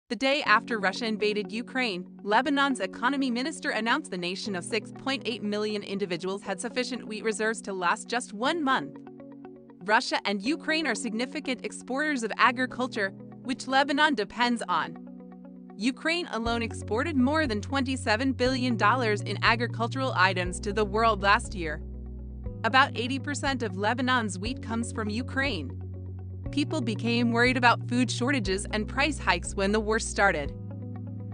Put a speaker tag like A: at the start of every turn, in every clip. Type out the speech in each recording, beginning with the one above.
A: The day after Russia invaded Ukraine, Lebanon's economy minister announced the nation of 6.8 million individuals had sufficient wheat reserves to last just 1 month. Russia and Ukraine are significant exporters of agriculture, which Lebanon depends on. Ukraine alone exported more than $27 billion in agricultural items to the world last year. About 80% of Lebanon's wheat comes from Ukraine. People became worried about food shortages and price hikes when the war started.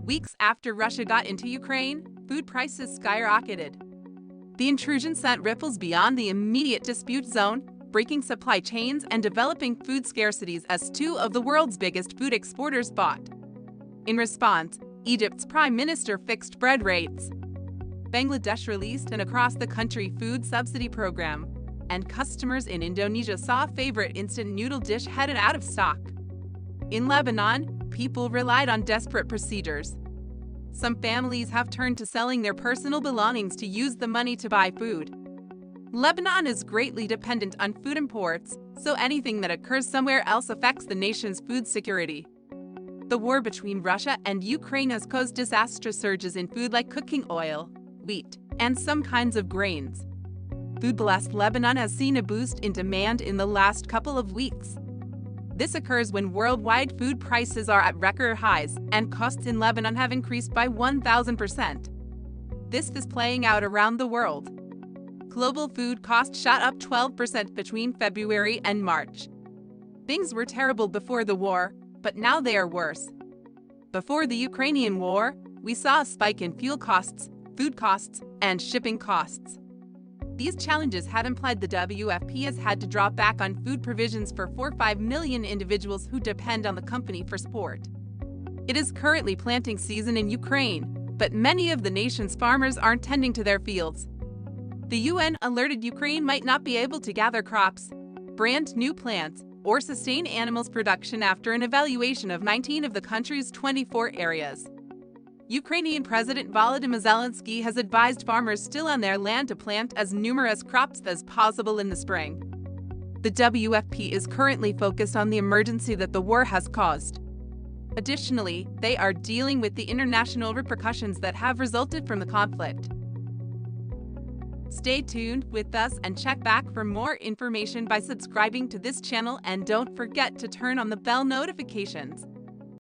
A: Weeks after Russia got into Ukraine, food prices skyrocketed. The intrusion sent ripples beyond the immediate dispute zone, breaking supply chains and developing food scarcities as two of the world's biggest food exporters bought. In response, Egypt's prime minister fixed bread rates. Bangladesh released an across-the-country food subsidy program, and customers in Indonesia saw a favorite instant noodle dish headed out of stock. In Lebanon, people relied on desperate procedures. Some families have turned to selling their personal belongings to use the money to buy food. Lebanon is greatly dependent on food imports, so anything that occurs somewhere else affects the nation's food security. The war between Russia and Ukraine has caused disastrous surges in food like cooking oil, wheat, and some kinds of grains. Food-blessed Lebanon has seen a boost in demand in the last couple of weeks. This occurs when worldwide food prices are at record highs and costs in Lebanon have increased by 1,000%. This is playing out around the world. Global food costs shot up 12% between February and March. Things were terrible before the war, but now they are worse. Before the Ukrainian war, we saw a spike in fuel costs, food costs, and shipping costs. These challenges have implied the WFP has had to draw back on food provisions for 4-5 million individuals who depend on the company for support. It is currently planting season in Ukraine, but many of the nation's farmers aren't tending to their fields. The UN alerted Ukraine might not be able to gather crops, brand new plants, or sustain animals production after an evaluation of 19 of the country's 24 areas. Ukrainian President Volodymyr Zelensky has advised farmers still on their land to plant as numerous crops as possible in the spring. The WFP is currently focused on the emergency that the war has caused. Additionally, they are dealing with the international repercussions that have resulted from the conflict. Stay tuned with us and check back for more information by subscribing to this channel, and don't forget to turn on the bell notifications.